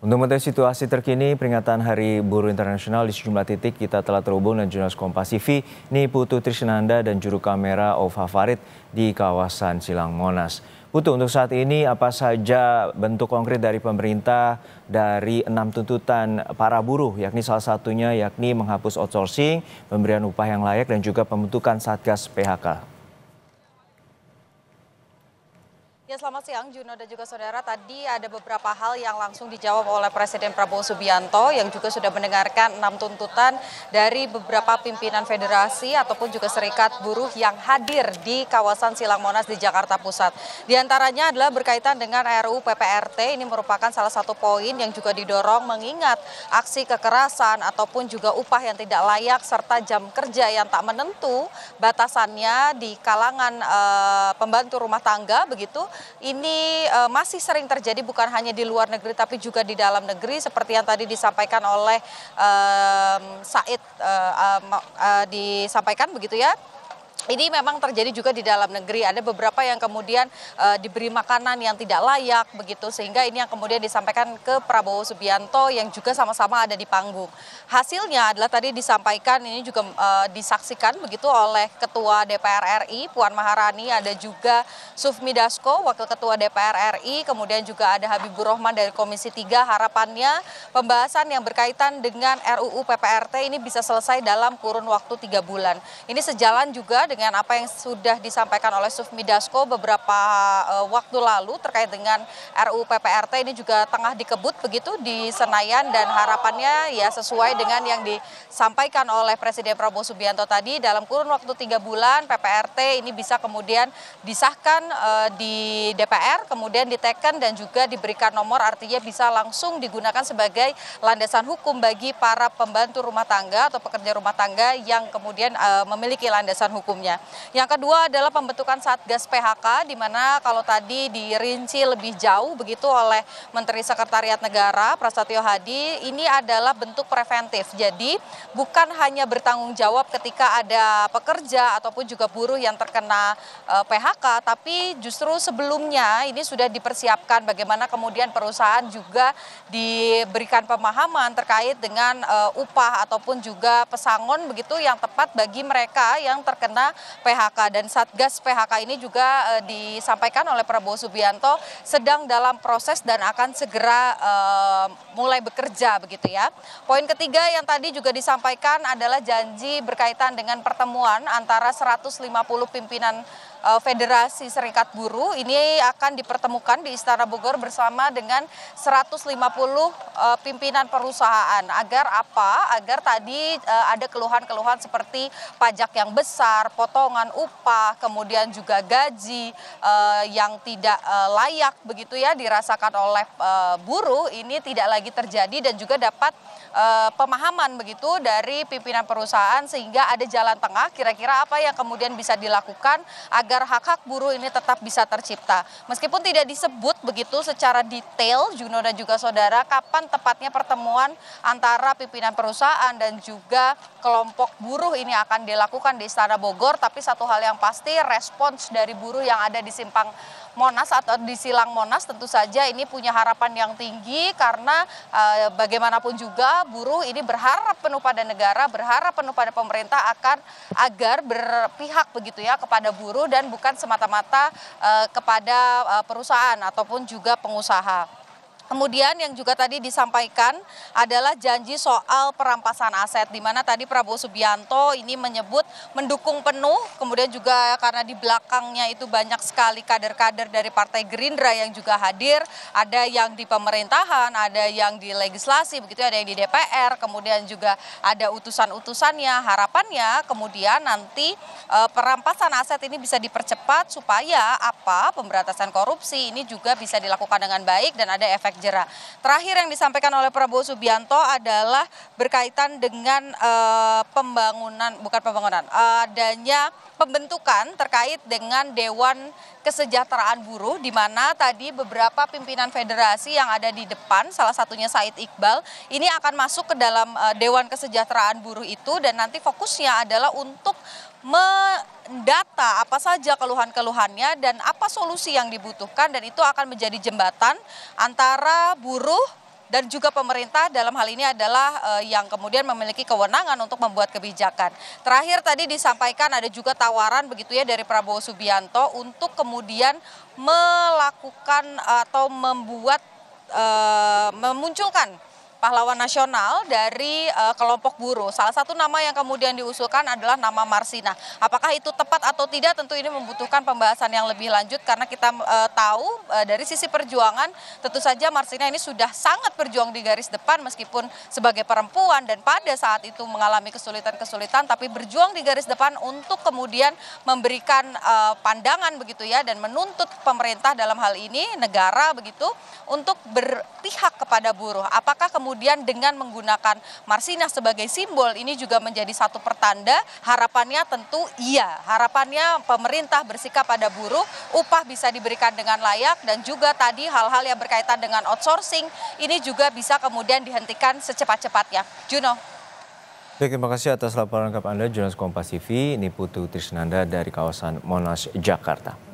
Untuk mengetahui situasi terkini peringatan Hari Buruh Internasional di sejumlah titik, kita telah terhubung dengan jurnalis Kompas TV, Putu Trisnanda dan juru kamera Ova Farid di kawasan Silang Monas. Putu, untuk saat ini apa saja bentuk konkret dari pemerintah dari 6 tuntutan para buruh, yakni salah satunya yakni menghapus outsourcing, pemberian upah yang layak dan juga pembentukan Satgas PHK. Ya, selamat siang Juno dan juga saudara. Tadi ada beberapa hal yang langsung dijawab oleh Presiden Prabowo Subianto yang juga sudah mendengarkan 6 tuntutan dari beberapa pimpinan federasi ataupun juga serikat buruh yang hadir di kawasan Silang Monas di Jakarta Pusat. Di antaranya adalah berkaitan dengan RUU PPRT. Ini merupakan salah satu poin yang juga didorong mengingat aksi kekerasan ataupun juga upah yang tidak layak serta jam kerja yang tak menentu batasannya di kalangan pembantu rumah tangga begitu. Ini masih sering terjadi bukan hanya di luar negeri tapi juga di dalam negeri seperti yang tadi disampaikan oleh Said disampaikan begitu ya. Ini memang terjadi juga di dalam negeri. Ada beberapa yang kemudian diberi makanan yang tidak layak begitu, sehingga ini yang kemudian disampaikan ke Prabowo Subianto yang juga sama-sama ada di panggung. Hasilnya adalah tadi disampaikan, ini juga disaksikan begitu oleh Ketua DPR RI Puan Maharani, ada juga Sufmi Dasko Wakil Ketua DPR RI, kemudian juga ada Habibur Rahman dari Komisi 3. Harapannya pembahasan yang berkaitan dengan RUU PPRT ini bisa selesai dalam kurun waktu 3 bulan. Ini sejalan juga dengan apa yang sudah disampaikan oleh Sufmi Dasko beberapa waktu lalu terkait dengan RUU PPRT. Ini juga tengah dikebut begitu di Senayan dan harapannya ya sesuai dengan yang disampaikan oleh Presiden Prabowo Subianto tadi, dalam kurun waktu 3 bulan PPRT ini bisa kemudian disahkan di DPR, kemudian diteken dan juga diberikan nomor, artinya bisa langsung digunakan sebagai landasan hukum bagi para pembantu rumah tangga atau pekerja rumah tangga yang kemudian memiliki landasan hukumnya. Yang kedua adalah pembentukan Satgas PHK, di mana kalau tadi dirinci lebih jauh begitu oleh Menteri Sekretariat Negara Prasetyo Hadi, ini adalah bentuk preventif. Jadi bukan hanya bertanggung jawab ketika ada pekerja ataupun juga buruh yang terkena PHK, tapi justru sebelumnya ini sudah dipersiapkan bagaimana kemudian perusahaan juga diberikan pemahaman terkait dengan upah ataupun juga pesangon begitu yang tepat bagi mereka yang terkena PHK. Dan Satgas PHK ini juga disampaikan oleh Prabowo Subianto sedang dalam proses dan akan segera mulai bekerja begitu ya. Poin ketiga yang tadi juga disampaikan adalah janji berkaitan dengan pertemuan antara 150 pimpinan Federasi Serikat Buruh ini akan dipertemukan di Istana Bogor bersama dengan 150 pimpinan perusahaan. Agar apa? Agar tadi ada keluhan-keluhan seperti pajak yang besar, potongan upah, kemudian juga gaji yang tidak layak begitu ya dirasakan oleh buruh, ini tidak lagi terjadi dan juga dapat pemahaman begitu dari pimpinan perusahaan sehingga ada jalan tengah kira-kira apa yang kemudian bisa dilakukan agar hak-hak buruh ini tetap bisa tercipta. Meskipun tidak disebut begitu secara detail Juno dan juga saudara kapan tepatnya pertemuan antara pimpinan perusahaan dan juga kelompok buruh ini akan dilakukan di Istana Bogor, tapi satu hal yang pasti respons dari buruh yang ada di Simpang Monas atau di Silang Monas tentu saja ini punya harapan yang tinggi karena bagaimanapun juga buruh ini berharap penuh pada negara, berharap penuh pada pemerintah agar berpihak begitu ya kepada buruh dan bukan semata-mata kepada perusahaan ataupun juga pengusaha. Kemudian yang juga tadi disampaikan adalah janji soal perampasan aset, di mana tadi Prabowo Subianto ini menyebut mendukung penuh, kemudian juga karena di belakangnya itu banyak sekali kader-kader dari Partai Gerindra yang juga hadir, ada yang di pemerintahan, ada yang di legislasi, begitu ada yang di DPR, kemudian juga ada utusan-utusannya. Harapannya kemudian nanti perampasan aset ini bisa dipercepat supaya pemberantasan korupsi ini juga bisa dilakukan dengan baik dan ada efek jera. Terakhir yang disampaikan oleh Prabowo Subianto adalah berkaitan dengan adanya pembentukan terkait dengan Dewan Kesejahteraan Buruh, di mana tadi beberapa pimpinan federasi yang ada di depan, salah satunya Said Iqbal, ini akan masuk ke dalam Dewan Kesejahteraan Buruh itu dan nanti fokusnya adalah untuk mendata apa saja keluhan-keluhannya dan apa solusi yang dibutuhkan, dan itu akan menjadi jembatan antara buruh dan juga pemerintah dalam hal ini adalah yang kemudian memiliki kewenangan untuk membuat kebijakan. Terakhir tadi disampaikan ada juga tawaran begitu ya dari Prabowo Subianto untuk kemudian melakukan atau memunculkan pahlawan nasional dari kelompok buruh. Salah satu nama yang kemudian diusulkan adalah nama Marsina. Apakah itu tepat atau tidak, tentu ini membutuhkan pembahasan yang lebih lanjut karena kita tahu dari sisi perjuangan tentu saja Marsina ini sudah sangat berjuang di garis depan meskipun sebagai perempuan dan pada saat itu mengalami kesulitan-kesulitan tapi berjuang di garis depan untuk kemudian memberikan pandangan begitu ya dan menuntut pemerintah dalam hal ini negara begitu untuk berpihak kepada buruh. Apakah kemudian dengan menggunakan Marsina sebagai simbol ini juga menjadi satu pertanda? Harapannya tentu iya. Harapannya pemerintah bersikap pada buruh, upah bisa diberikan dengan layak dan juga tadi hal-hal yang berkaitan dengan outsourcing ini juga bisa kemudian dihentikan secepat-cepatnya. Juno. Baik, terima kasih atas laporan lengkap Anda, jurnalis Kompas TV, ini Putu Trisnanda dari kawasan Monas, Jakarta.